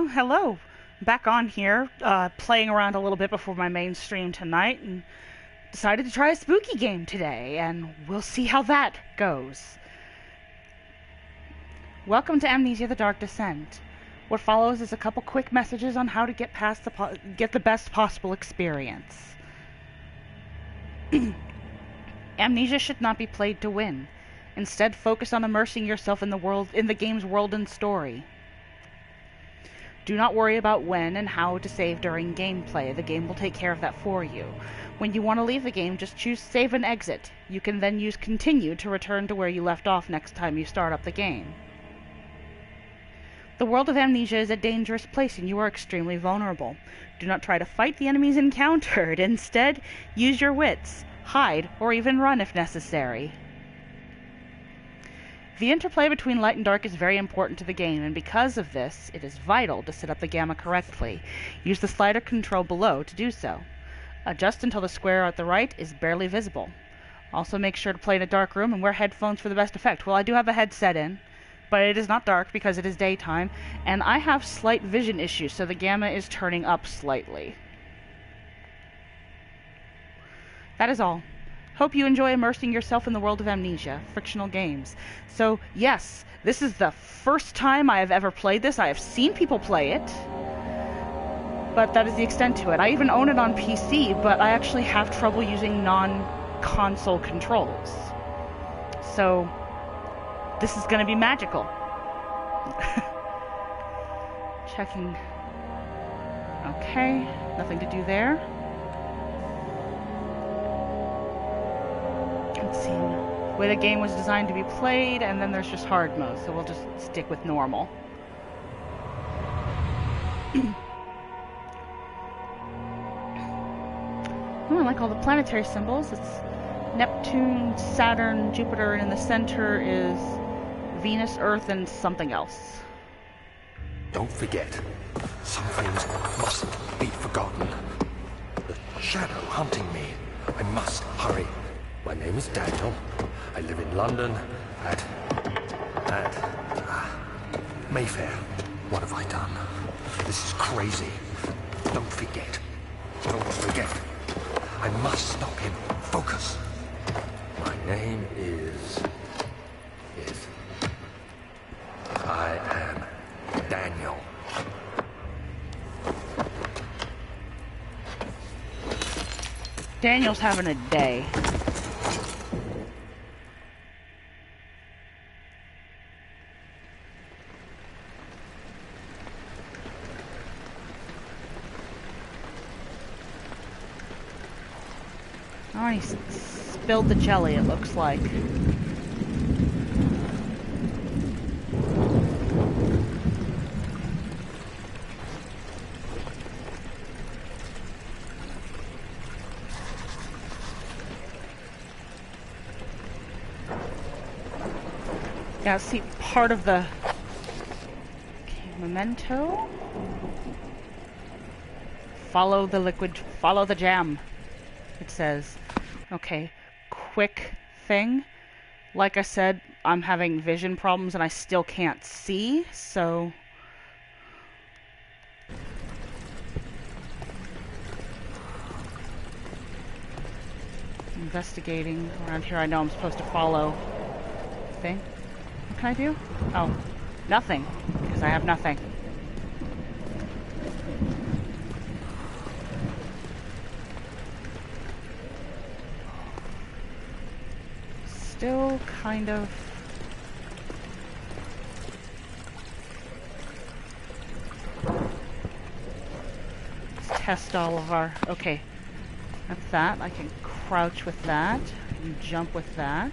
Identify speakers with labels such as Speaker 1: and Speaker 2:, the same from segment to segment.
Speaker 1: Well, hello. Back on here, playing around a little bit before my main stream tonight, and decided to try a spooky game today, and we'll see how that goes. Welcome to Amnesia: The Dark Descent. What follows is a couple quick messages on how to get the best possible experience. Amnesia should not be played to win. Instead, focus on immersing yourself in the game's world and story. Do not worry about when and how to save during gameplay. The game will take care of that for you. When you want to leave the game, just choose Save and Exit. You can then use Continue to return to where you left off next time you start up the game. The world of Amnesia is a dangerous place and you are extremely vulnerable. Do not try to fight the enemies encountered. Instead, use your wits, hide, or even run if necessary. The interplay between light and dark is very important to the game, and because of this, it is vital to set up the gamma correctly. Use the slider control below to do so. Adjust until the square at the right is barely visible. Also make sure to play in a dark room and wear headphones for the best effect. Well, I do have a headset in, but it is not dark because it is daytime, and I have slight vision issues, so the gamma is turning up slightly. That is all. Hope you enjoy immersing yourself in the world of Amnesia, fictional games. So, yes, this is the first time I have ever played this. I have seen people play it, but that is the extent to it. I even own it on PC, but I actually have trouble using non-console controls. So, this is going to be magical. Checking. Okay, nothing to do there. The way the game was designed to be played, and then there's just hard mode, so we'll just stick with normal. Oh, I like all the planetary symbols. It's Neptune, Saturn, Jupiter, and in the center is Venus, Earth, and something else.
Speaker 2: Don't forget, some things mustn't be forgotten. The shadow hunting me. I must hurry. My name is Daniel. I live in London at Mayfair. What have I done? This is crazy. Don't forget. Don't forget. I must stop him. Focus. My name is... I am Daniel.
Speaker 1: Daniel's having a day. Oh, he spilled the jelly, it looks like. Yeah, see, part of the... Okay, memento? Follow the liquid, follow the jam, it says. Okay, quick thing. Like I said, I'm having vision problems and I still can't see, so... Investigating around here. I know I'm supposed to follow thing. What can I do? Oh, nothing, because I have nothing. Still kind of... Let's test all of our... Okay, that's that. I can crouch with that. I can jump with that.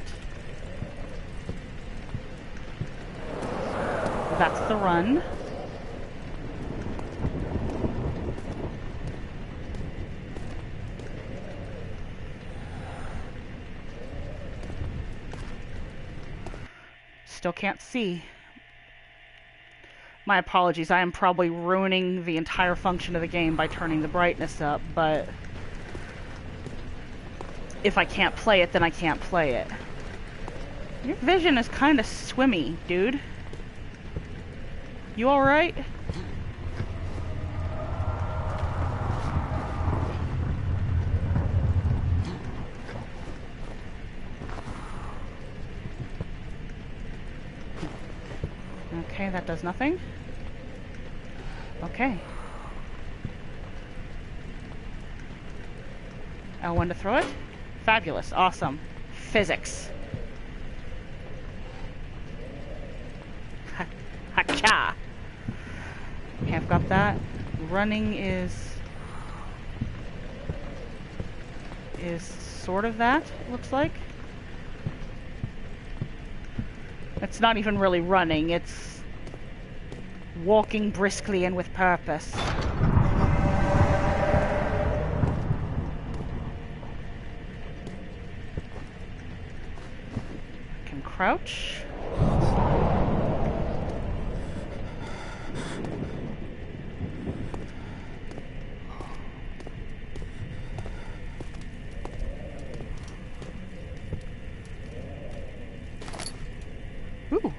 Speaker 1: That's the run. Still can't see. My apologies, I am probably ruining the entire function of the game by turning the brightness up, but if I can't play it, then I can't play it. Your vision is kind of swimmy, dude. You alright? that does nothing. Okay. L1 to throw it. Fabulous. Awesome. Physics. Ha-cha! Okay, I've got that. Running is sort of that, looks like. It's not even really running, it's walking briskly and with purpose. I can crouch. Ooh,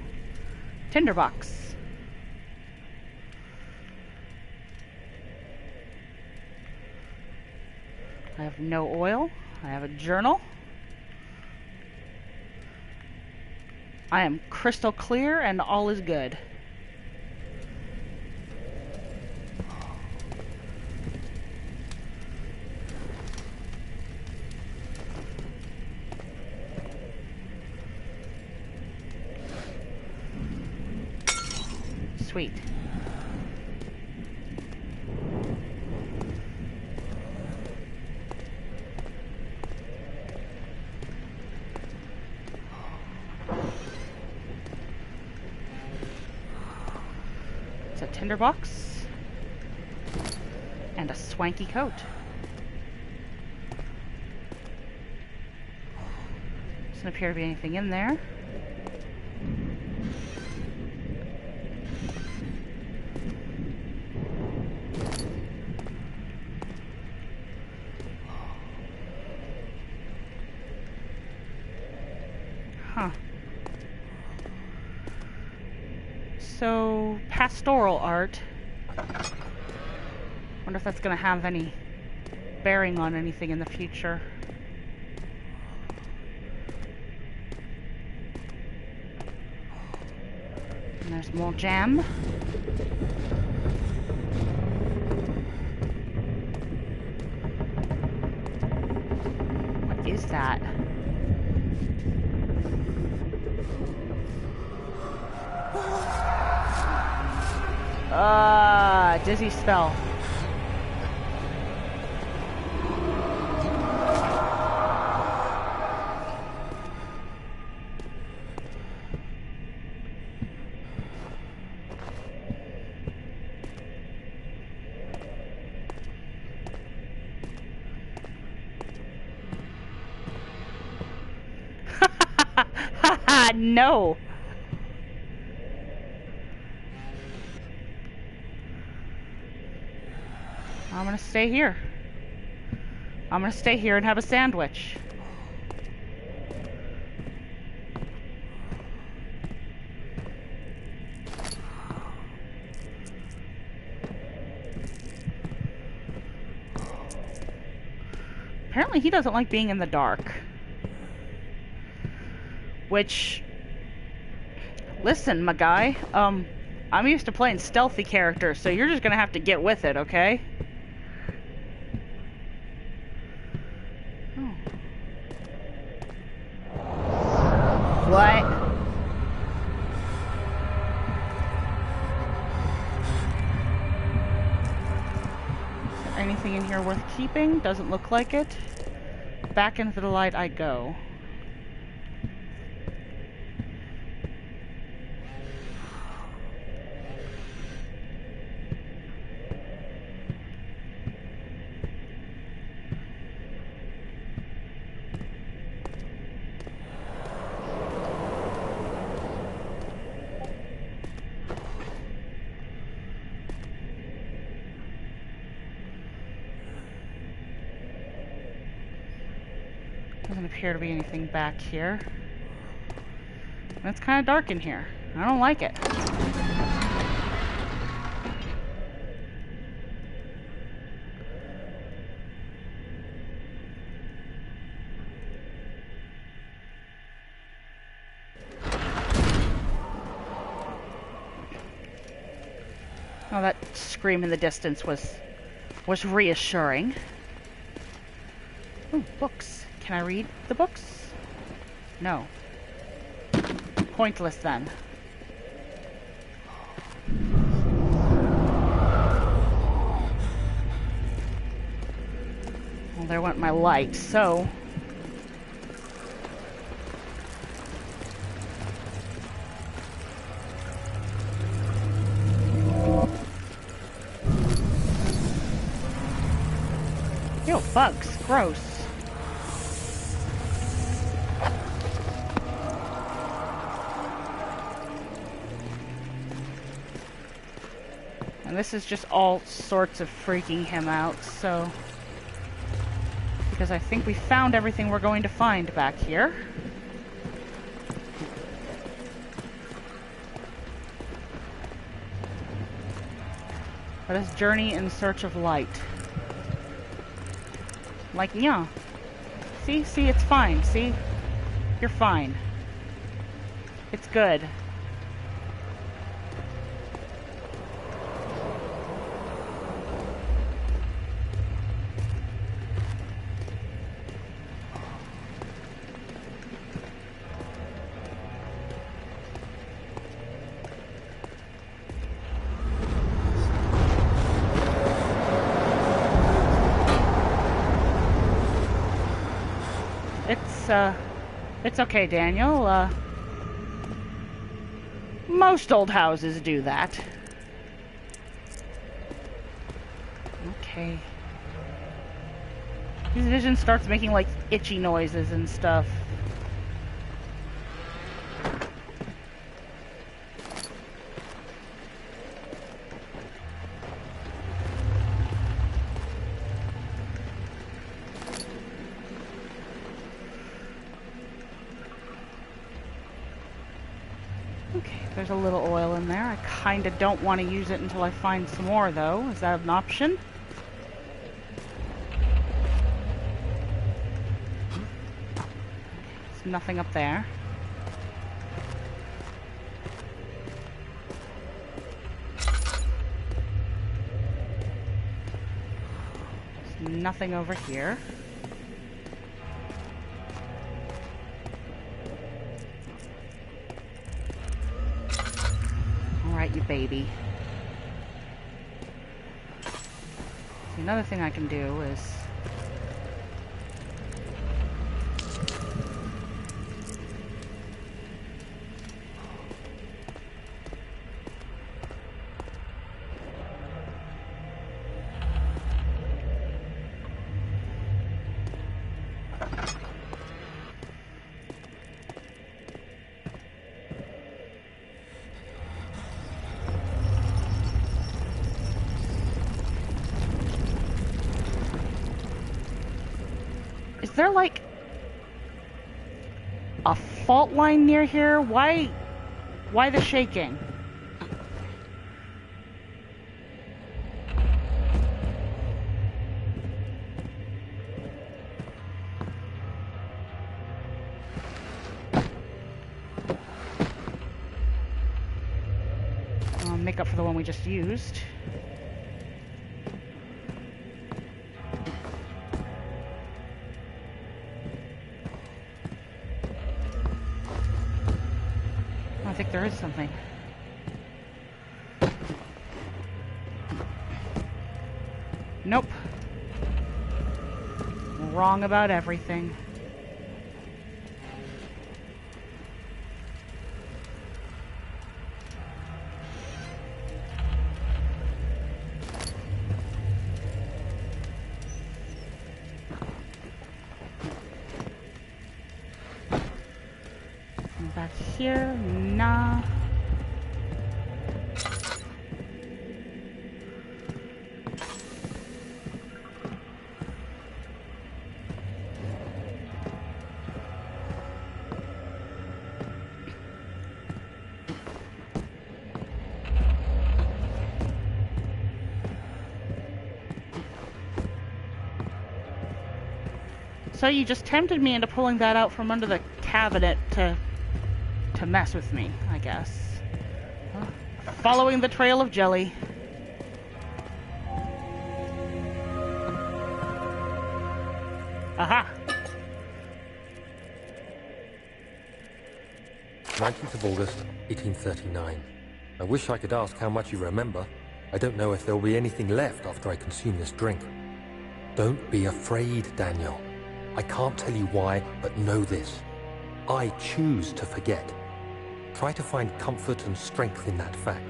Speaker 1: tinderbox. I have no oil. I have a journal. I am crystal clear and all is good. Sweet. It's a tinderbox and a swanky coat. Doesn't appear to be anything in there. Huh. So, pastoral art. Wonder if that's going to have any bearing on anything in the future. And there's more jam. What is that? Dizzy spell. No. I'm gonna stay here. I'm gonna stay here and have a sandwich. Apparently he doesn't like being in the dark. Which, listen, my guy, I'm used to playing stealthy characters, so you're just gonna have to get with it, okay? Oh. What? Is there anything in here worth keeping? Doesn't look like it. Back into the light I go. Doesn't appear to be anything back here. And it's kind of dark in here. I don't like it. Oh, that scream in the distance was reassuring. Ooh, books. Can I read the books? No. Pointless then. Well, there went my light, so... Ew, bugs. Gross. And this is just all sorts of freaking him out, so... Because I think we found everything we're going to find back here. Let us journey in search of light. Like, yeah. See, it's fine. See? You're fine. It's good. It's okay, Daniel. Most old houses do that. Okay. His vision starts making, like, itchy noises and stuff. There's a little oil in there. I kinda don't want to use it until I find some more, though. Is that an option? There's nothing up there. There's nothing over here. You baby. See, another thing I can do is Is there, like, a fault line near here? Why the shaking? Make up for the one we just used. I think there is something. Nope. Wrong about everything. Back here, nah. So you just tempted me into pulling that out from under the cabinet to mess with me, I guess. Well, following the trail of jelly. Aha!
Speaker 2: 19th of August, 1839. I wish I could ask how much you remember. I don't know if there will be anything left after I consume this drink. Don't be afraid, Daniel. I can't tell you why, but know this. I choose to forget. Try to find comfort and strength in that fact.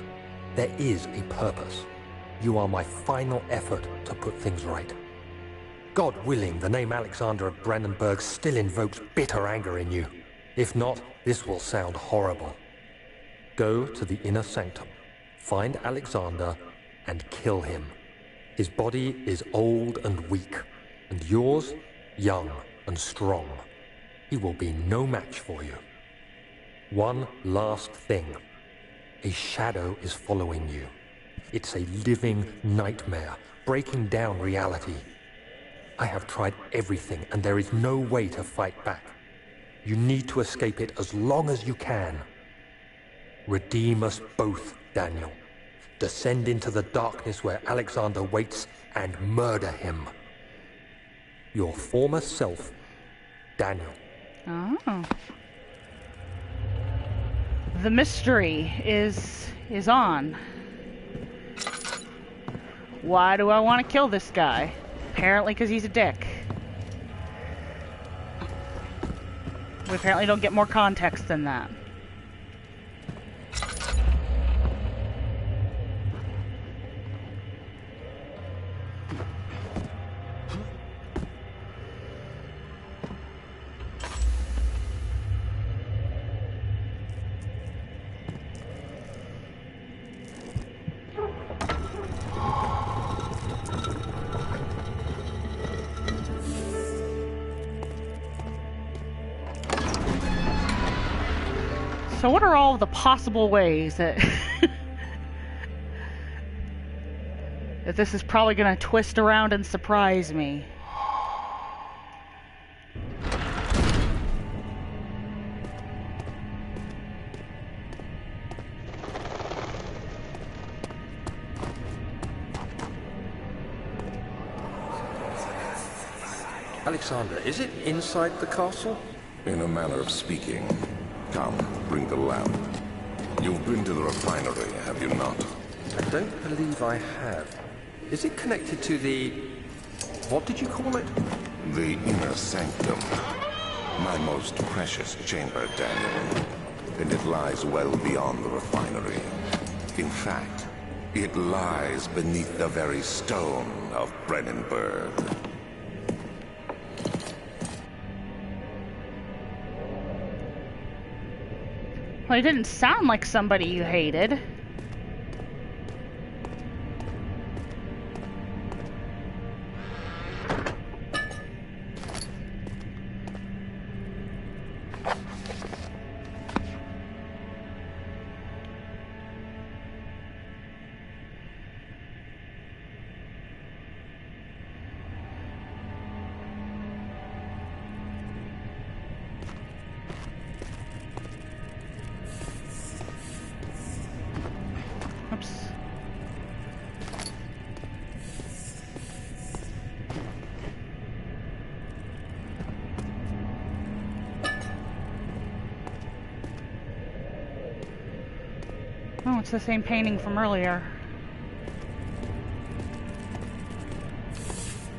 Speaker 2: There is a purpose. You are my final effort to put things right. God willing, the name Alexander of Brandenburg still invokes bitter anger in you. If not, this will sound horrible. Go to the inner sanctum, find Alexander, and kill him. His body is old and weak, and yours, young and strong. He will be no match for you. One last thing. A shadow is following you. It's a living nightmare, breaking down reality. I have tried everything, and there is no way to fight back. You need to escape it as long as you can. Redeem us both, Daniel. Descend into the darkness where Alexander waits and murder him. Your former self, Daniel.
Speaker 1: Oh. The mystery is on. Why do I want to kill this guy? Apparently because he's a dick. We apparently don't get more context than that. So what are all the possible ways that that this is probably going to twist around and surprise me?
Speaker 2: Alexander, is it inside the castle?
Speaker 3: In a manner of speaking. Come, bring the lamp. You've been to the refinery, have you not?
Speaker 2: I don't believe I have. Is it connected to the... what did you call it?
Speaker 3: The inner sanctum. My most precious chamber, Daniel. And it lies well beyond the refinery. In fact, it lies beneath the very stone of Brandenburg.
Speaker 1: Well, he didn't sound like somebody you hated. Oops. Oh, it's the same painting from earlier.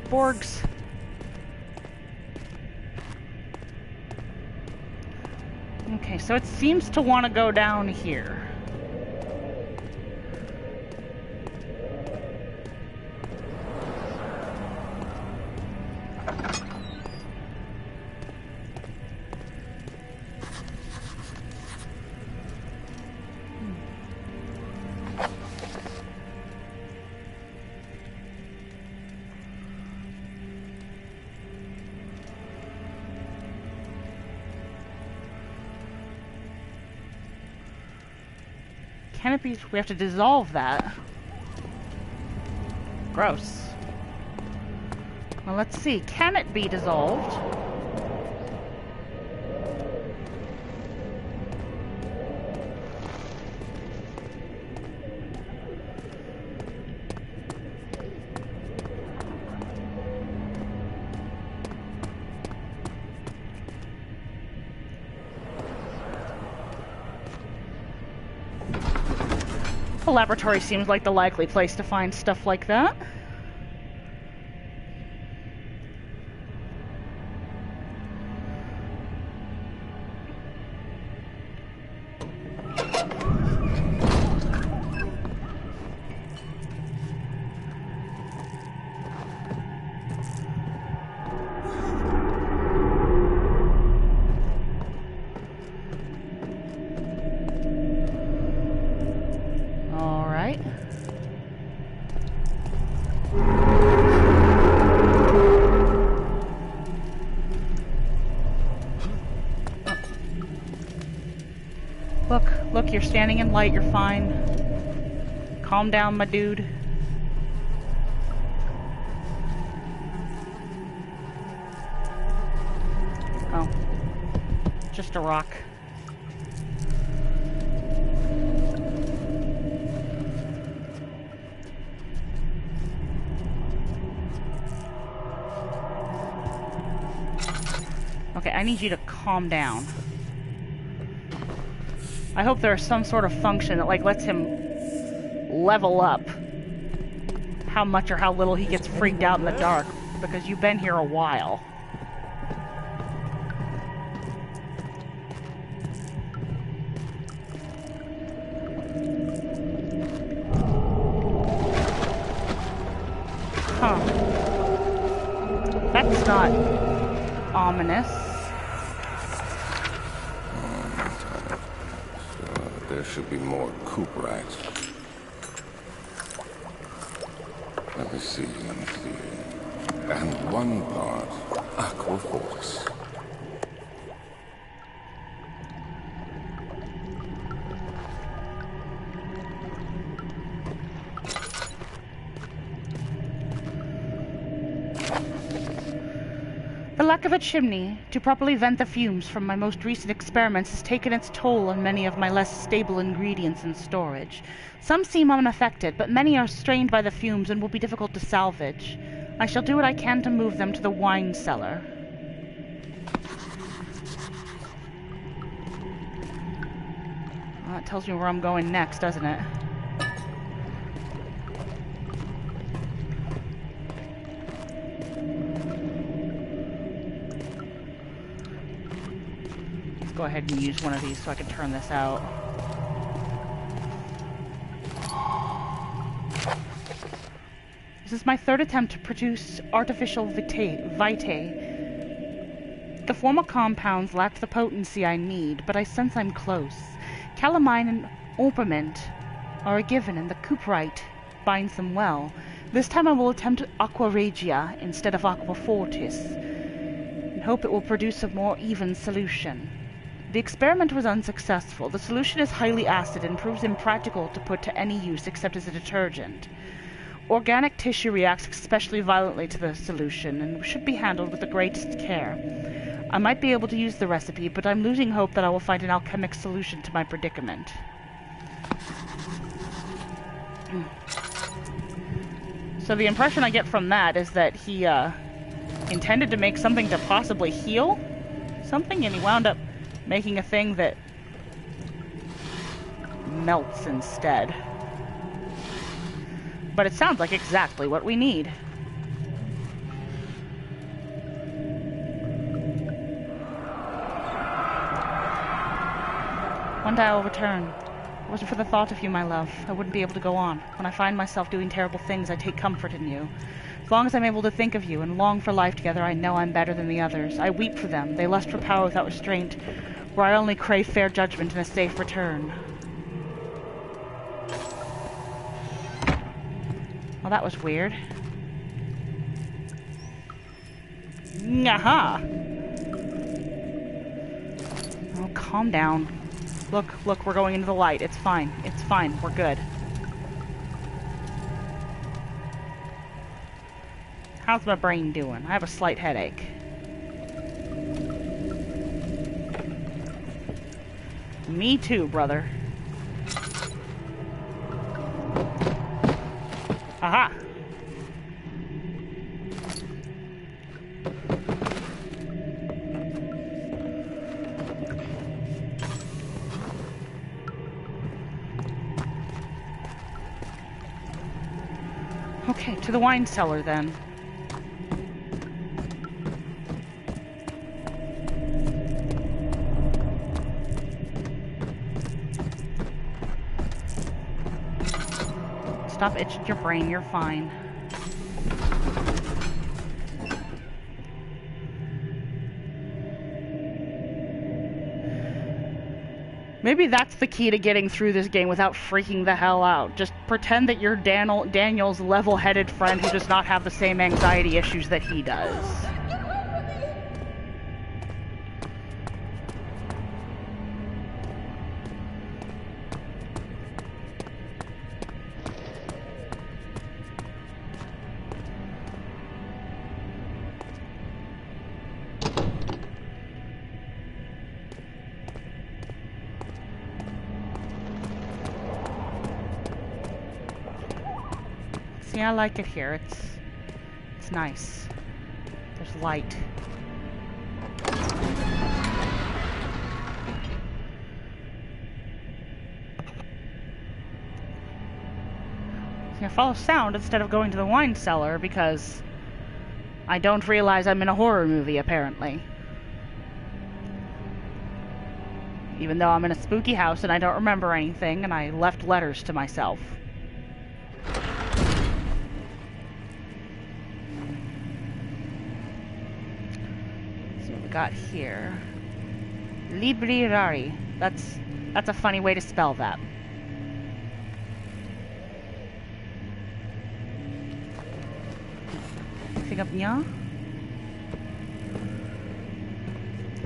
Speaker 1: Borgs. Okay, so it seems to want to go down here. Can it be? We have to dissolve that. Gross. Well, let's see. Can it be dissolved? laboratory seems like the likely place to find stuff like that. Look, you're standing in light, you're fine. Calm down, my dude. Oh. Just a rock. Okay, I need you to calm down. I hope there's some sort of function that, like, lets him level up how much or how little he gets freaked out in the dark, because you've been here a while. Huh. That's not ominous.
Speaker 3: There should be more Cooperites. Let me see. And one part Aquafortis.
Speaker 1: The lack of a chimney to properly vent the fumes from my most recent experiments has taken its toll on many of my less stable ingredients in storage. Some seem unaffected, but many are strained by the fumes and will be difficult to salvage. I shall do what I can to move them to the wine cellar. Well, that tells me where I'm going next, doesn't it? Go ahead and use one of these so I can turn this out. This is my third attempt to produce artificial vitae. The former compounds lacked the potency I need, but I sense I'm close. Calamine and orpiment are a given, and the Cooperite binds them well. This time I will attempt Aqua Regia instead of Aqua Fortis, and hope it will produce a more even solution. The experiment was unsuccessful. The solution is highly acid and proves impractical to put to any use except as a detergent. Organic tissue reacts especially violently to the solution and should be handled with the greatest care. I might be able to use the recipe, but I'm losing hope that I will find an alchemic solution to my predicament. So the impression I get from that is that he intended to make something to possibly heal something, and he wound up making a thing that melts instead. But it sounds like exactly what we need. One day I will return. If it wasn't for the thought of you, my love, I wouldn't be able to go on. When I find myself doing terrible things, I take comfort in you. As long as I'm able to think of you and long for life together, I know I'm better than the others. I weep for them. They lust for power without restraint, where I only crave fair judgment and a safe return. Well, that was weird. Aha! Oh, calm down. Look, we're going into the light. It's fine. It's fine. We're good. How's my brain doing? I have a slight headache. Me too, brother. Aha! Okay, to the wine cellar then. Stop itching your brain, you're fine. Maybe that's the key to getting through this game without freaking the hell out. Just pretend that you're Daniel's level-headed friend who does not have the same anxiety issues that he does. See, I like it here. It's nice. There's light. See, I follow sound instead of going to the wine cellar because I don't realize I'm in a horror movie, apparently. Even though I'm in a spooky house and I don't remember anything and I left letters to myself. Got here. Librari. That's a funny way to spell that. Pick up Nya.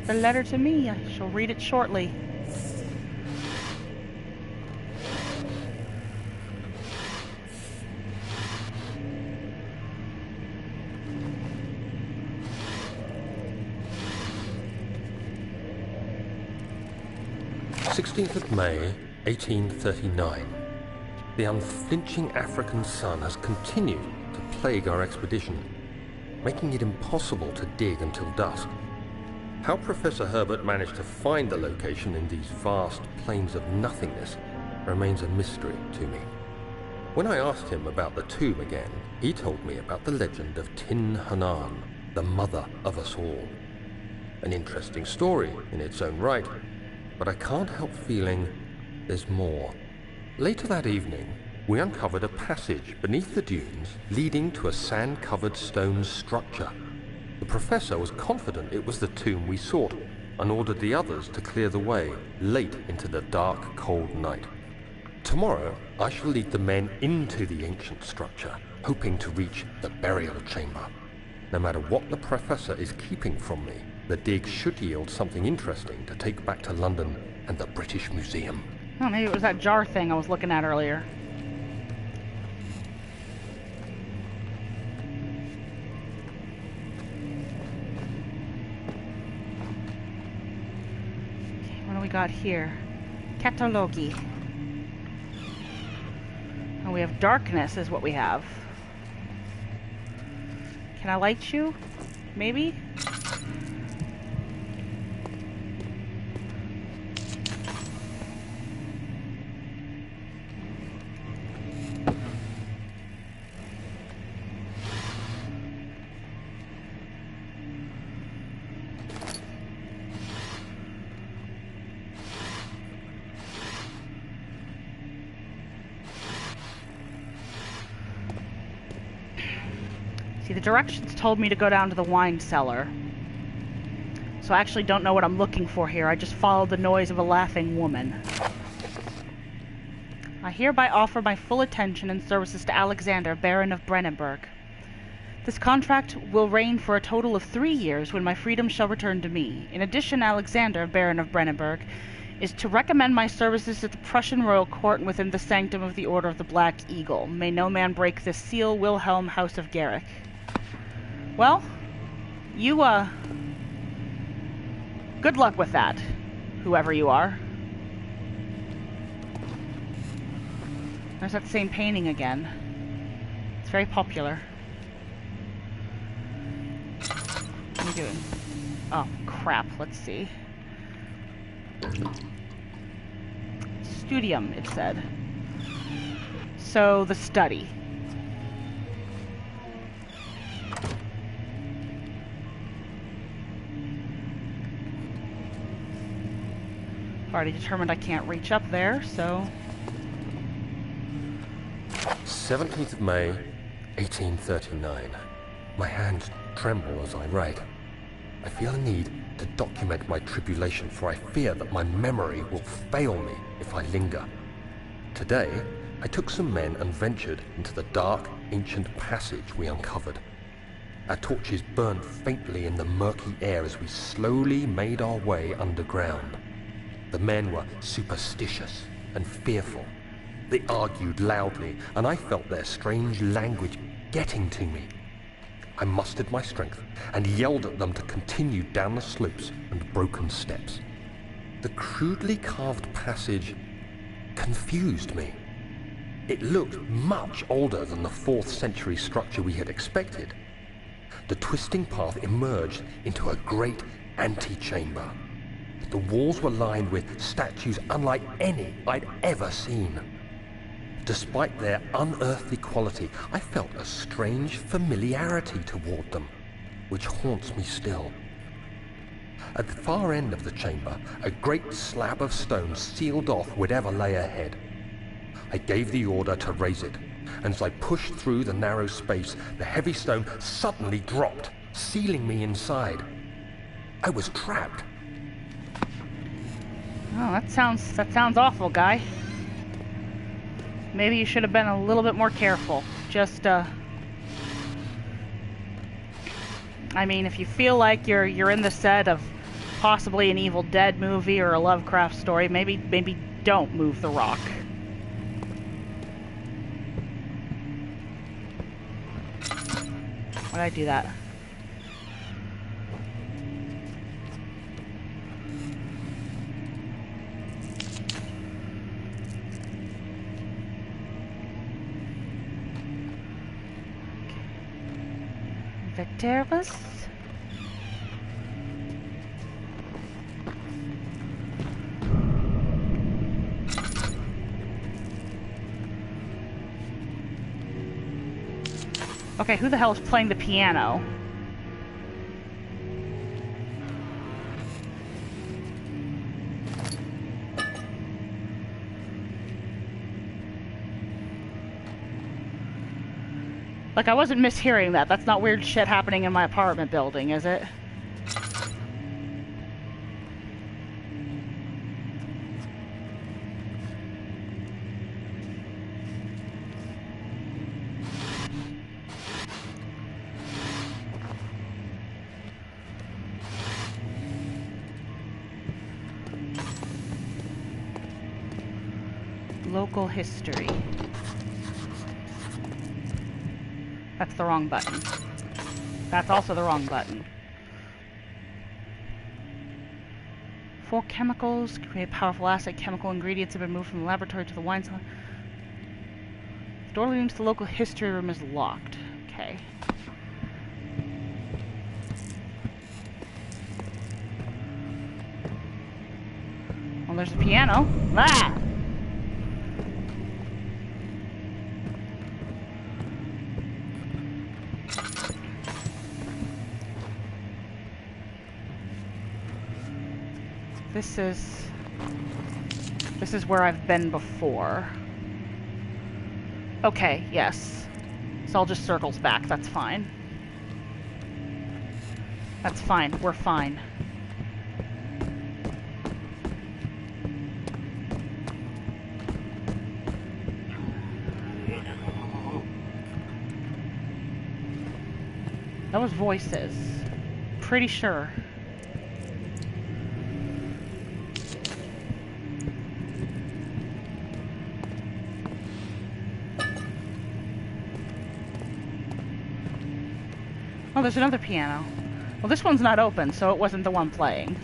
Speaker 1: The letter to me. I shall read it shortly.
Speaker 2: May 1839. The unflinching African sun has continued to plague our expedition, making it impossible to dig until dusk. How Professor Herbert managed to find the location in these vast plains of nothingness remains a mystery to me. When I asked him about the tomb again, he told me about the legend of Tin Hanan, the mother of us all. An interesting story in its own right, but I can't help feeling there's more. Later that evening, we uncovered a passage beneath the dunes leading to a sand-covered stone structure. The professor was confident it was the tomb we sought and ordered the others to clear the way late into the dark, cold night. Tomorrow, I shall lead the men into the ancient structure, hoping to reach the burial chamber. No matter what the professor is keeping from me, the dig should yield something interesting to take back to London and the British Museum.
Speaker 1: Oh, maybe it was that jar thing I was looking at earlier. Okay, what do we got here? Catalogi. Oh, we have darkness is what we have. Can I light you? Maybe? See, the directions told me to go down to the wine cellar. So I actually don't know what I'm looking for here. I just followed the noise of a laughing woman. I hereby offer my full attention and services to Alexander, Baron of Brennenburg. This contract will reign for a total of 3 years when my freedom shall return to me. In addition, Alexander, Baron of Brennenburg, is to recommend my services at the Prussian royal court and within the sanctum of the Order of the Black Eagle. May no man break this seal. Wilhelm, House of Garrick. Well, you, good luck with that, whoever you are. There's that same painting again. It's very popular. What are you doing? Oh, crap. Let's see. Studium, it said. So, the study. already determined I can't reach up there, so...
Speaker 2: 17th of May, 1839. My hands tremble as I write. I feel a need to document my tribulation, for I fear that my memory will fail me if I linger. Today, I took some men and ventured into the dark, ancient passage we uncovered. Our torches burned faintly in the murky air as we slowly made our way underground. The men were superstitious and fearful. They argued loudly, and I felt their strange language getting to me. I mustered my strength and yelled at them to continue down the slopes and broken steps. The crudely carved passage confused me. It looked much older than the 4th century structure we had expected. The twisting path emerged into a great antechamber. The walls were lined with statues unlike any I'd ever seen. Despite their unearthly quality, I felt a strange familiarity toward them, which haunts me still. At the far end of the chamber, a great slab of stone sealed off whatever lay ahead. I gave the order to raise it, and as I pushed through the narrow space, the heavy stone suddenly dropped, sealing me inside. I was trapped.
Speaker 1: Oh, that sounds awful, guy. Maybe you should have been a little bit more careful. Just, I mean, if you feel like you're in the set of possibly an Evil Dead movie or a Lovecraft story, maybe don't move the rock. Why'd I do that? Vectorus? Okay, who the hell is playing the piano? Like, I wasn't mishearing that. That's not weird shit happening in my apartment building, is it? Local history. That's the wrong button. That's also the wrong button. 4 chemicals create powerful acid. Chemical ingredients have been moved from the laboratory to the wine cellar. The door leading to the local history room is locked. Okay. Well, there's a piano. Ah! This is where I've been before. Okay, yes. So I'll just circles back, that's fine. That's fine, we're fine. That was voices. Pretty sure. Oh, there's another piano. Well, this one's not open, so it wasn't the one playing.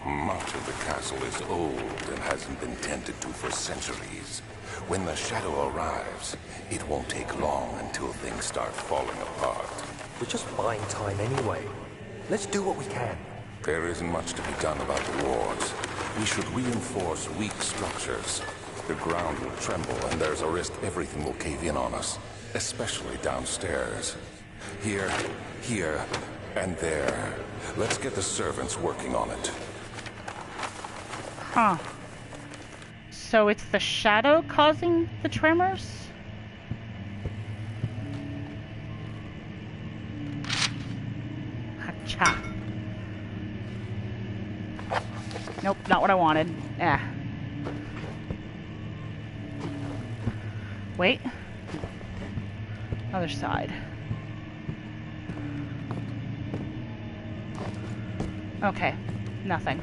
Speaker 3: Much of the castle is old and hasn't been tended to for centuries. When the shadow arrives, it won't take long until things start falling apart.
Speaker 2: We're just buying time anyway. Let's do what we can.
Speaker 3: There isn't much to be done about the wards. We should reinforce weak structures. The ground will tremble, and there's a risk everything will cave in on us, especially downstairs. Here, and there. Let's get the servants working on it.
Speaker 1: Huh. So it's the shadow causing the tremors? Hacha. Nope, not what I wanted. Wait. Other side. Okay, nothing.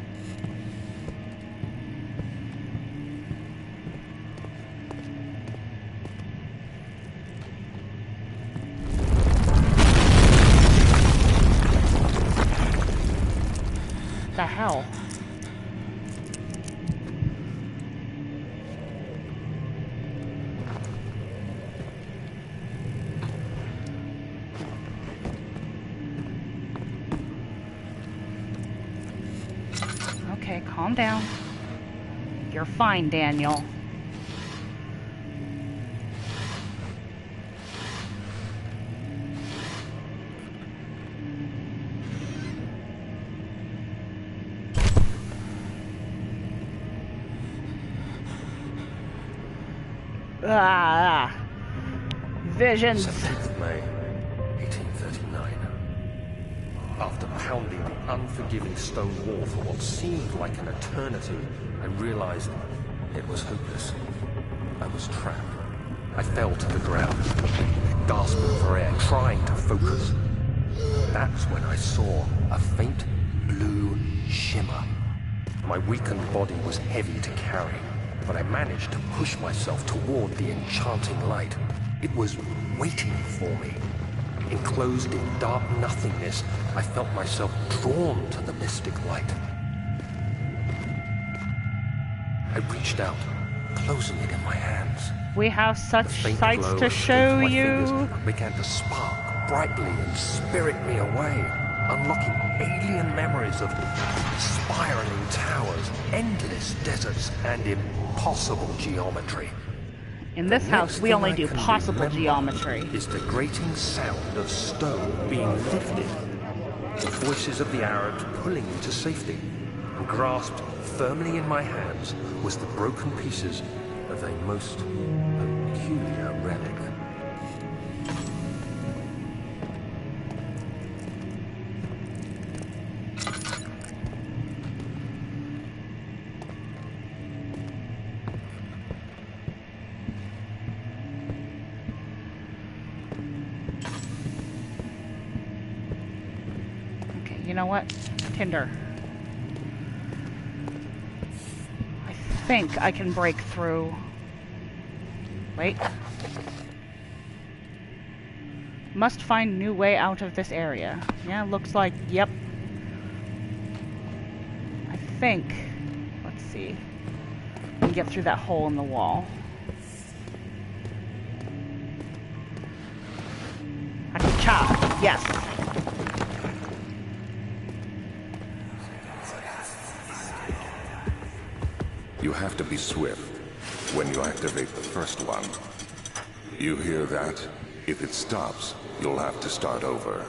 Speaker 1: The hell? Okay, calm down. You're fine, Daniel. Visions.
Speaker 2: 17th of May, 1839. After pounding the unforgiving stone wall for what seemed like an eternity, I realized it was hopeless. I was trapped. I fell to the ground, gasping for air, trying to focus. That's when I saw a faint blue shimmer. My weakened body was heavy to carry, but I managed to push myself toward the enchanting light. It was waiting for me. Enclosed in dark nothingness, I felt myself drawn to the mystic light. I reached out, closing it in my hands.
Speaker 1: We have such
Speaker 2: Faint
Speaker 1: sights
Speaker 2: glow
Speaker 1: to show
Speaker 2: escaped my
Speaker 1: you.
Speaker 2: fingers, began to spark brightly and spirit me away, unlocking alien memories of spiraling towers, endless deserts, and impossible geometry.
Speaker 1: In this house, we only do possible geometry.
Speaker 2: Is the grating sound of stone being lifted, the voices of the Arabs pulling me to safety, and grasped firmly in my hands was the broken pieces of a most peculiar relic.
Speaker 1: You know what? Tinder. I think I can break through. Wait. Must find new way out of this area. Yeah, looks like, yep. I think, let's see. I can get through that hole in the wall. Cha! Yes!
Speaker 3: You have to be swift when you activate the first one. You hear that? If it stops, you'll have to start over.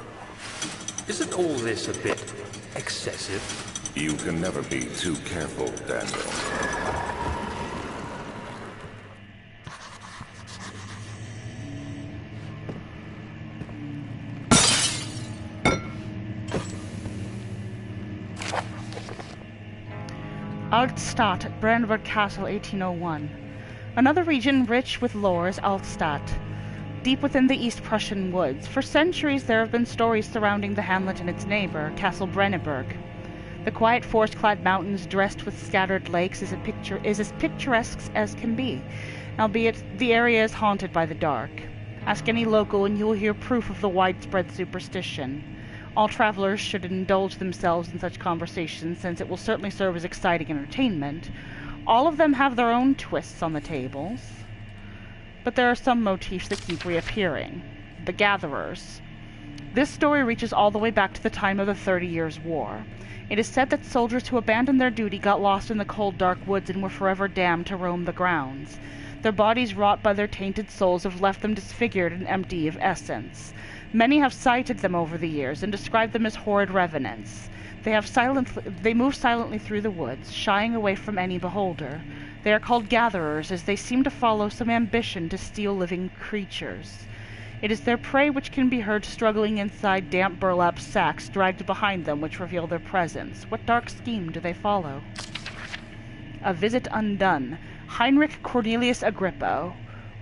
Speaker 2: Isn't all this a bit excessive?
Speaker 3: You can never be too careful, Daniel.
Speaker 1: Altstadt at Brandenburg Castle, 1801. Another region rich with lore is Altstadt, deep within the East Prussian woods. For centuries there have been stories surrounding the hamlet and its neighbor, Castle Brandenburg. The quiet forest-clad mountains dressed with scattered lakes is as picturesque as can be, albeit the area is haunted by the dark. Ask any local and you will hear proof of the widespread superstition. All travelers should indulge themselves in such conversations, since it will certainly serve as exciting entertainment. All of them have their own twists on the tables. but there are some motifs that keep reappearing. The Gatherers. This story reaches all the way back to the time of the 30 Years' War. It is said that soldiers who abandoned their duty got lost in the cold, dark woods and were forever damned to roam the grounds. Their bodies, wrought by their tainted souls, have left them disfigured and empty of essence. Many have cited them over the years and described them as horrid revenants. They move silently through the woods, shying away from any beholder. They are called gatherers, as they seem to follow some ambition to steal living creatures. It is their prey which can be heard struggling inside damp burlap sacks dragged behind them which reveal their presence. What dark scheme do they follow? A Visit Undone. Heinrich Cornelius Agrippa,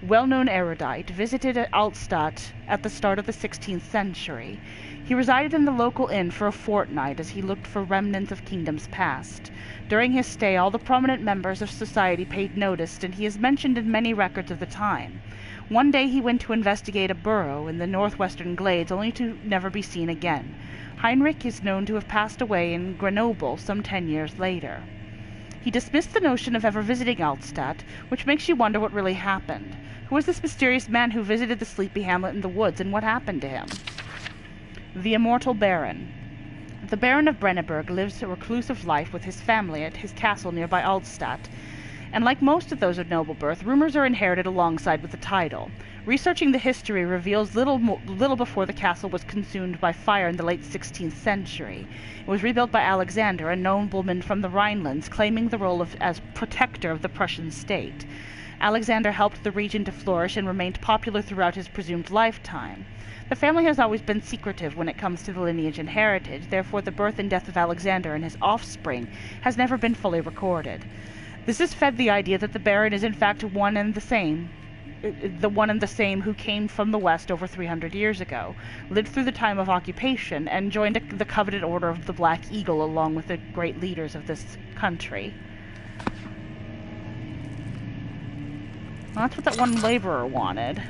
Speaker 1: well-known erudite, visited Altstadt at the start of the 16th century. He resided in the local inn for a fortnight as he looked for remnants of kingdoms past. During his stay, all the prominent members of society paid notice, and he is mentioned in many records of the time. One day he went to investigate a burrow in the northwestern glades, only to never be seen again. Heinrich is known to have passed away in Grenoble some 10 years later. He dismissed the notion of ever visiting Altstadt, which makes you wonder what really happened. Who was this mysterious man who visited the sleepy hamlet in the woods, and what happened to him? The Immortal Baron. The Baron of Brenneburg lives a reclusive life with his family at his castle nearby Altstadt, and like most of those of noble birth, rumors are inherited alongside with the title. Researching the history reveals little before the castle was consumed by fire in the late 16th century. It was rebuilt by Alexander, a nobleman from the Rhinelands, claiming the role as protector of the Prussian state. Alexander helped the region to flourish and remained popular throughout his presumed lifetime. The family has always been secretive when it comes to the lineage and heritage, therefore the birth and death of Alexander and his offspring has never been fully recorded. This has fed the idea that the Baron is in fact the one and the same who came from the West over 300 years ago, lived through the time of occupation, and joined the coveted Order of the Black Eagle along with the great leaders of this country. Well, that's what that one laborer wanted.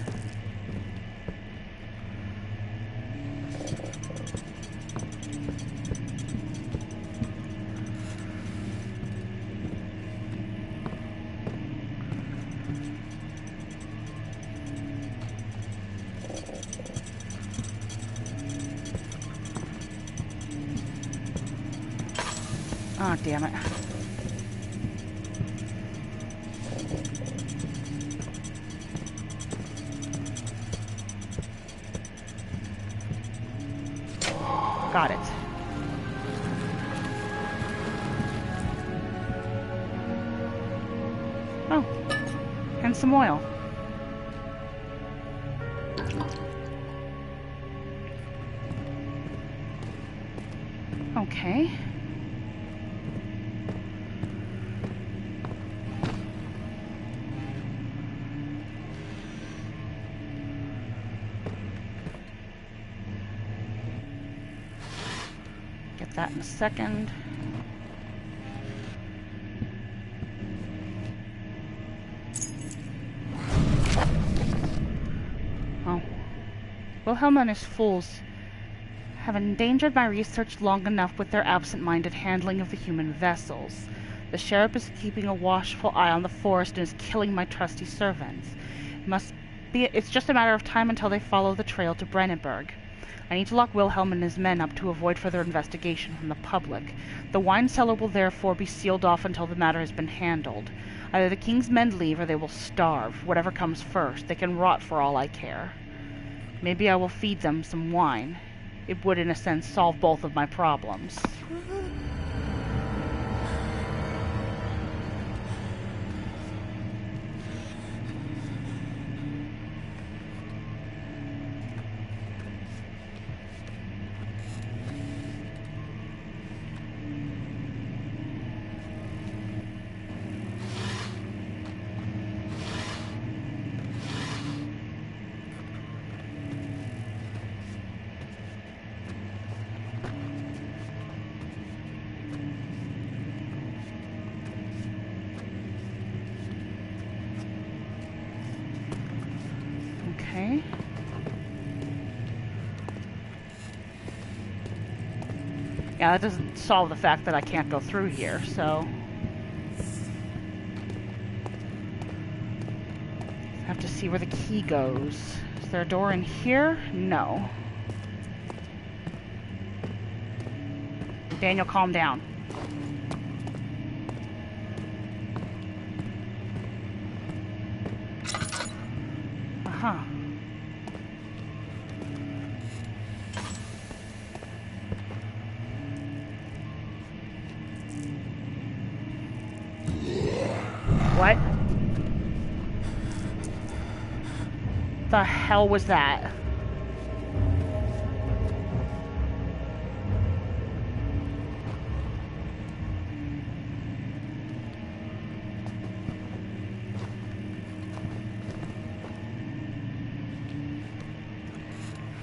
Speaker 1: Oh, damn it. Got it. Oh, and some oil. Okay. Get that in a second. Oh. Wilhelm and his fools have endangered my research long enough with their absent-minded handling of the human vessels. The sheriff is keeping a watchful eye on the forest and is killing my trusty servants. It's just a matter of time until they follow the trail to Brenneburg. I need to lock Wilhelm and his men up to avoid further investigation from the public. The wine cellar will therefore be sealed off until the matter has been handled. Either the king's men leave or they will starve. Whatever comes first. They can rot for all I care. Maybe I will feed them some wine. It would, in a sense, solve both of my problems. Okay. Yeah, that doesn't solve the fact that I can't go through here, so... have to see where the key goes. Is there a door in here? No. Daniel, calm down. Uh-huh. What? The hell was that?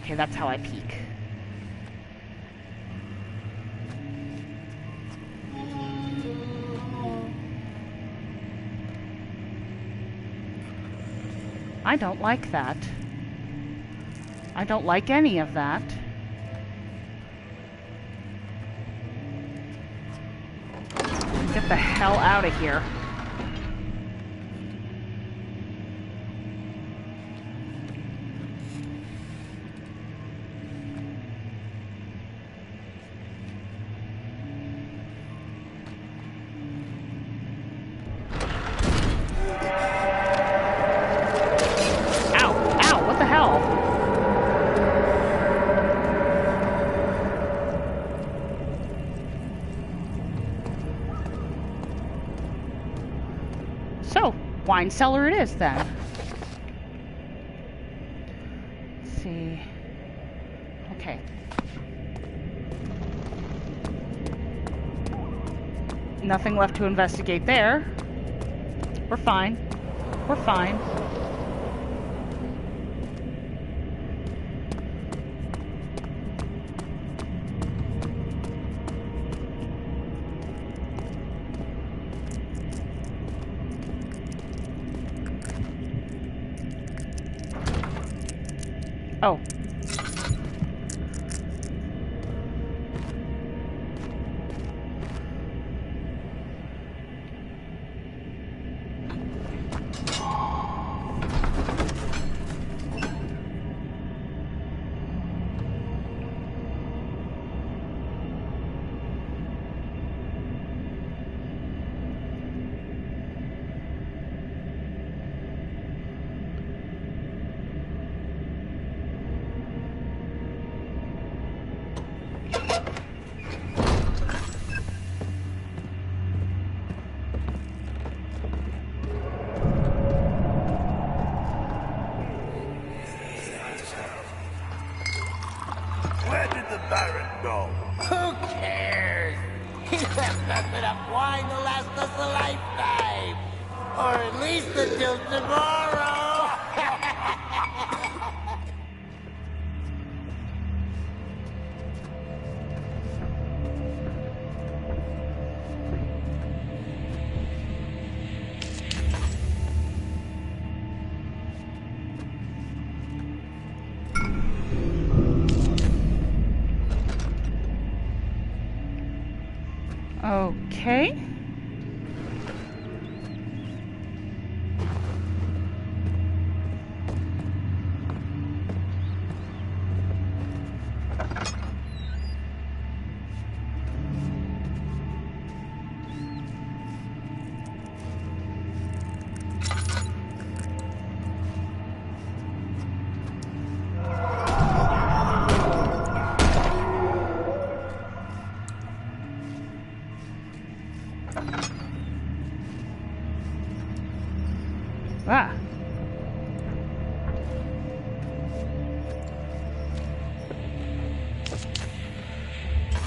Speaker 1: Okay, that's how I peek. I don't like that. I don't like any of that. Get the hell out of here. So, wine cellar it is then. Let's see. Okay. Nothing left to investigate there. We're fine. We're fine. Oh.
Speaker 4: Where did the Baron go?
Speaker 5: Who cares? He left us enough wine to last us a lifetime. Or at least until tomorrow.
Speaker 1: Okay. Ah.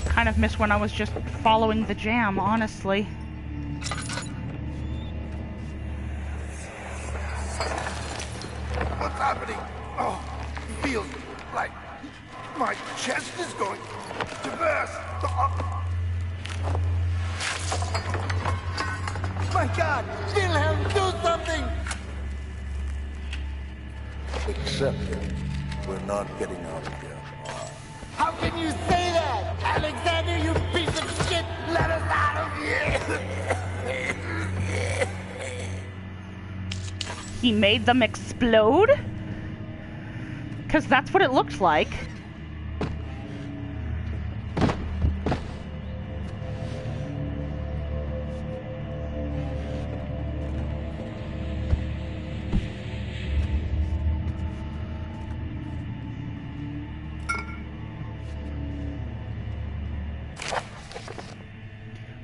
Speaker 1: Kind of miss when I was just following the jam, honestly.
Speaker 4: What's happening? Oh, feels like my chest is going to burst.
Speaker 5: My God! Wilhelm, do something!
Speaker 4: Except we're not getting out of here.
Speaker 5: How can you say that? Alexander, you piece of shit! Let us out of here!
Speaker 1: he made them explode? Because that's what it looked like.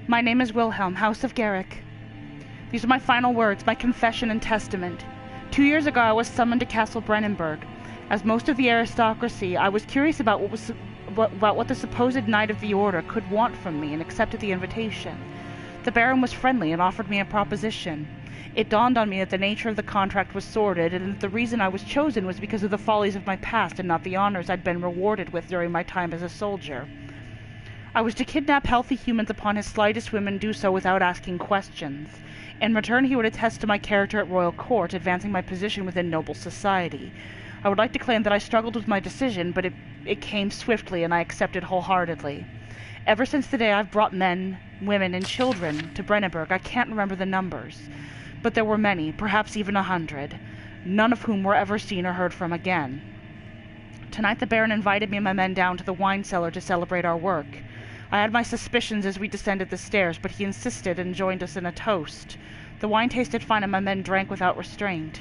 Speaker 1: My name is Wilhelm, House of Garrick. These are my final words, my confession and testament. 2 years ago I was summoned to Castle Brennenburg. As most of the aristocracy, I was curious about what the supposed Knight of the Order could want from me, and accepted the invitation. The Baron was friendly and offered me a proposition. It dawned on me that the nature of the contract was sordid, and that the reason I was chosen was because of the follies of my past and not the honors I'd been rewarded with during my time as a soldier. I was to kidnap healthy humans upon his slightest whim and do so without asking questions. In return, he would attest to my character at royal court, advancing my position within noble society. I would like to claim that I struggled with my decision, but it came swiftly, and I accepted wholeheartedly. Ever since the day I've brought men, women, and children to Brennenburg, I can't remember the numbers. But there were many, perhaps even 100, none of whom were ever seen or heard from again. Tonight the Baron invited me and my men down to the wine cellar to celebrate our work. I had my suspicions as we descended the stairs, but he insisted and joined us in a toast. The wine tasted fine and my men drank without restraint.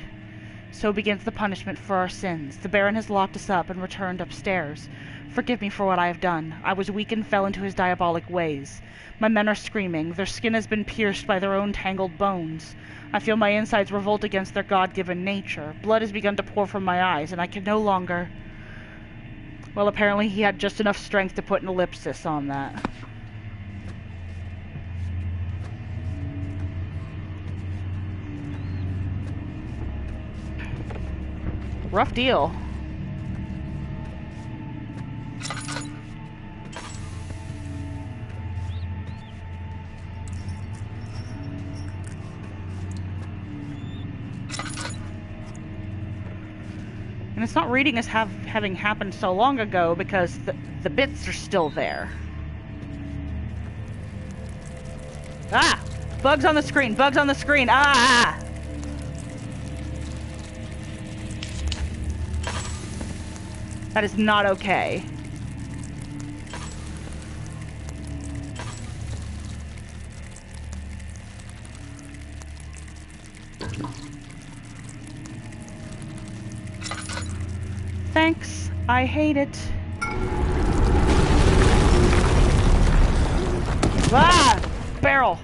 Speaker 1: So begins the punishment for our sins. The Baron has locked us up and returned upstairs. Forgive me for what I have done. I was weak and fell into his diabolic ways. My men are screaming. Their skin has been pierced by their own tangled bones. I feel my insides revolt against their God-given nature. Blood has begun to pour from my eyes, and I can no longer... Well, apparently he had just enough strength to put an ellipsis on that. Rough deal. And it's not reading as having happened so long ago because the bits are still there. Ah! Bugs on the screen! Bugs on the screen! Ah! That is not okay. Thanks. I hate it. Ah! Barrel.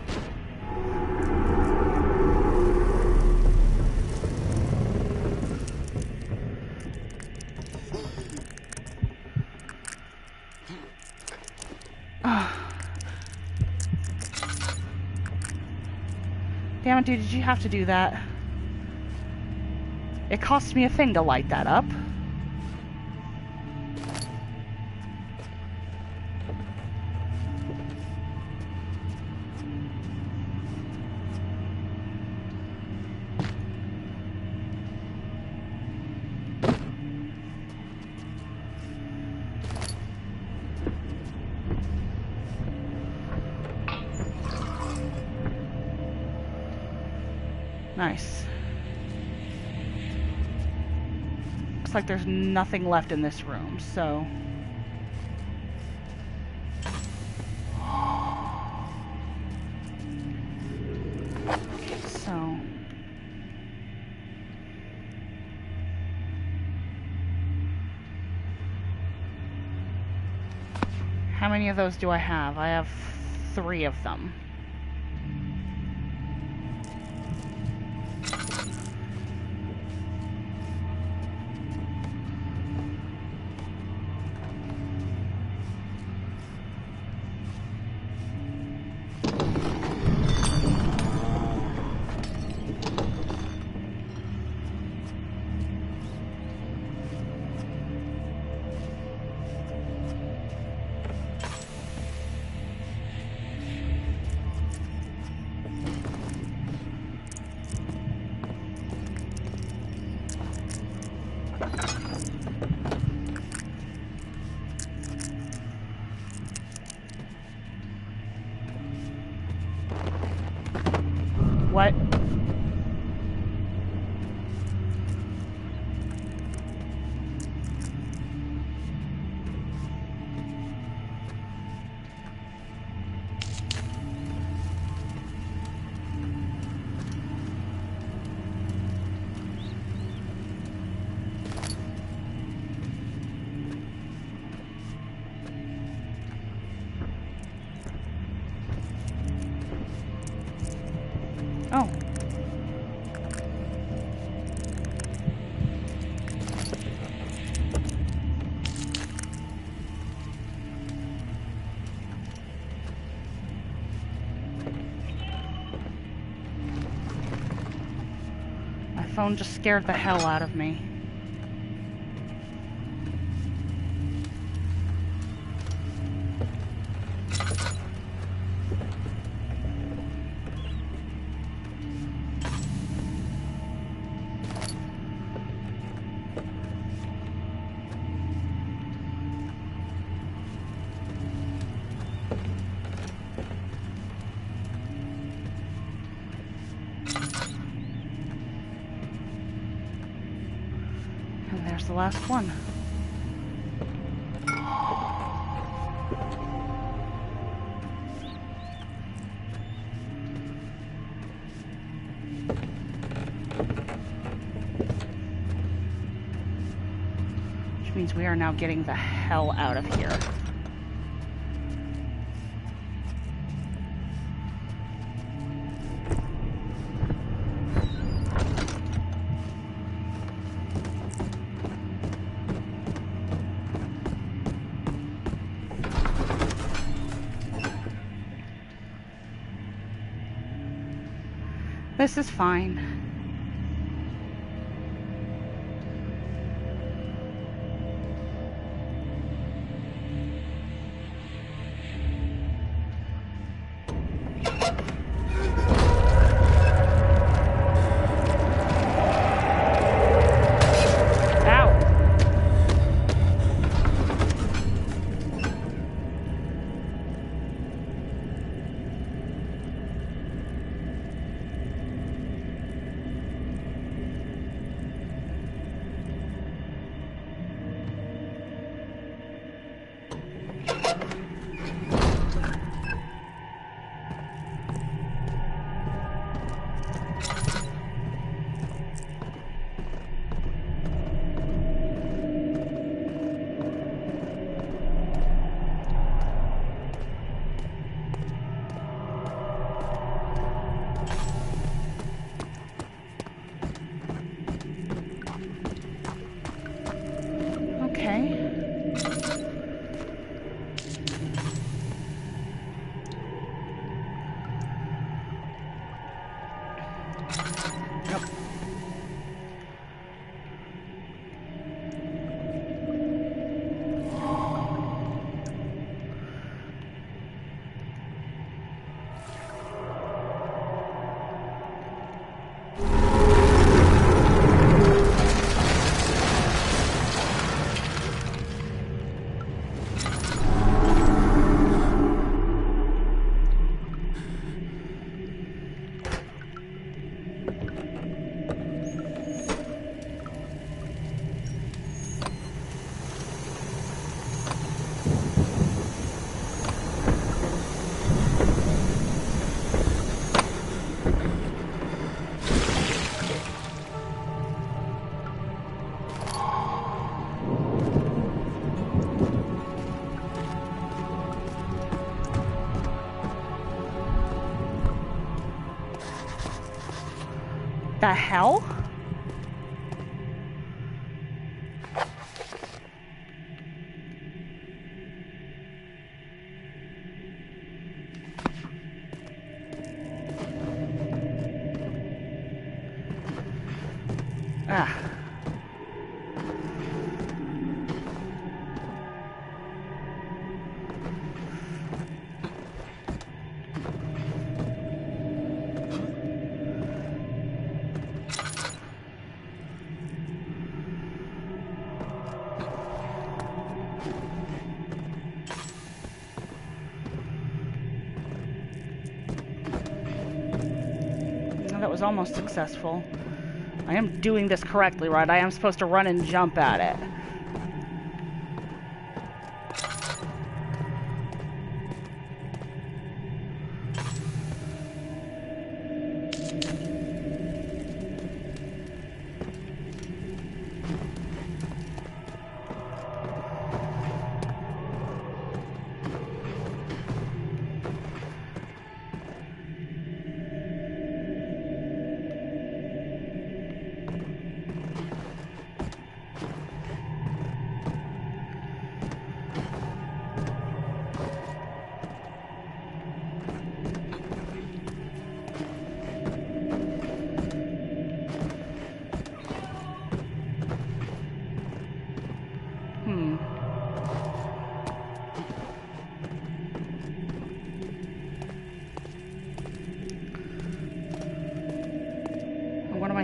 Speaker 1: Damn it, dude, did you have to do that? It cost me a thing to light that up. Nice. Looks like there's nothing left in this room, so... Okay, so... How many of those do I have? I have 3 of them. What? Oh. My phone just scared the hell out of me. And there's the last one. Which means we are now getting the hell out of here. This is fine. The hell? Ah. That was almost successful. I am doing this correctly, right? I am supposed to run and jump at it.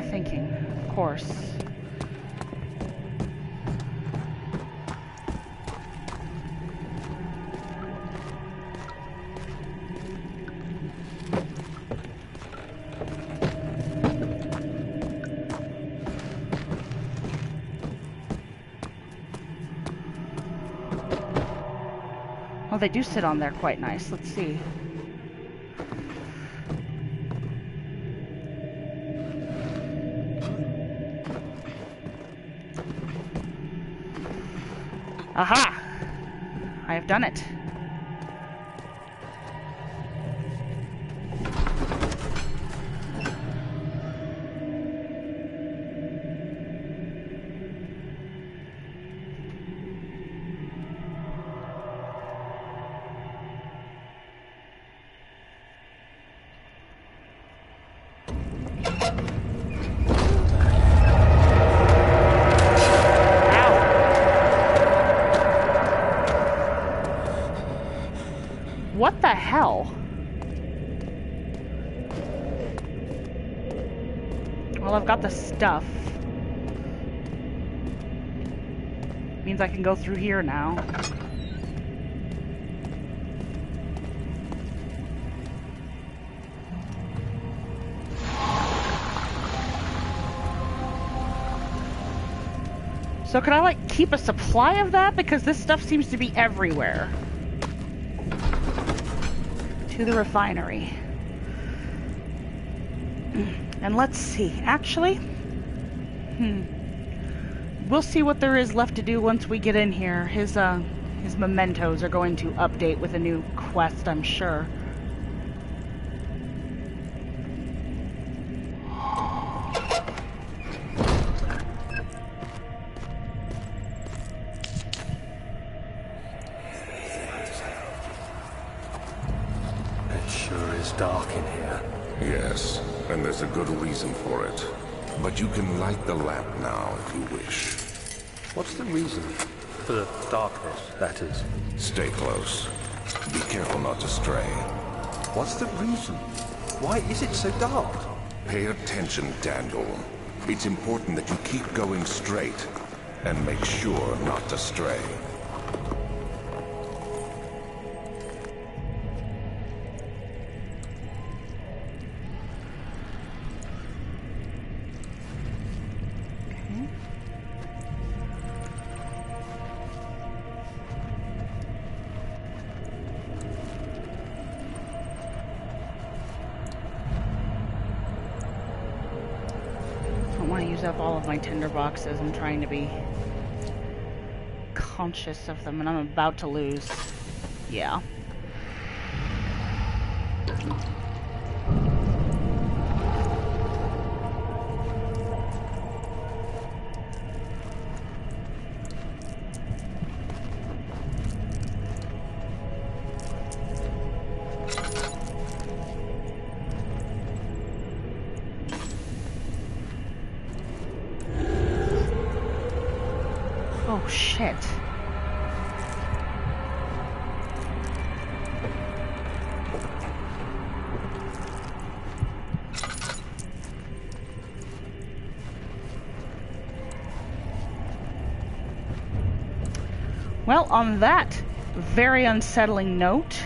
Speaker 1: thinking? Of course. Well, they do sit on there quite nice. Let's see. Aha! I have done it. What the hell? Well, I've got the stuff. Means I can go through here now. So can I, like, keep a supply of that? Because this stuff seems to be everywhere. To the refinery. And let's see. Actually, we'll see what there is left to do once we get in here. His mementos are going to update with a new quest, I'm sure.
Speaker 2: Dark in here.
Speaker 3: Yes, and there's a good reason for it. But you can light the lamp now if you wish.
Speaker 2: What's the reason for the darkness, that is?
Speaker 3: Stay close. Be careful not to stray.
Speaker 2: What's the reason? Why is it so dark?
Speaker 3: Pay attention, Daniel. It's important that you keep going straight and make sure not to stray.
Speaker 1: Up all of my tinder boxes. I'm trying to be conscious of them, and I'm about to lose. Yeah. Oh, shit. Well, on that very unsettling note,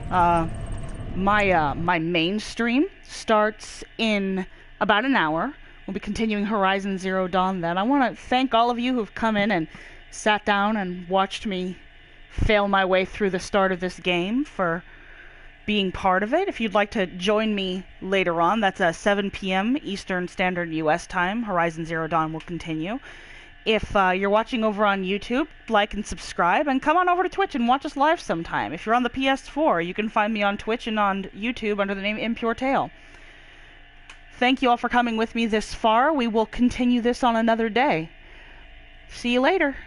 Speaker 1: my main stream starts in about an hour. We'll be continuing Horizon Zero Dawn then. I want to thank all of you who've come in and sat down and watched me fail my way through the start of this game, for being part of it. If you'd like to join me later on, that's 7 p.m. Eastern Standard US time. Horizon Zero Dawn will continue. If you're watching over on YouTube, like and subscribe, and come on over to Twitch and watch us live sometime. If you're on the PS4, you can find me on Twitch and on YouTube under the name ImpureTale. Thank you all for coming with me this far. We will continue this on another day. See you later.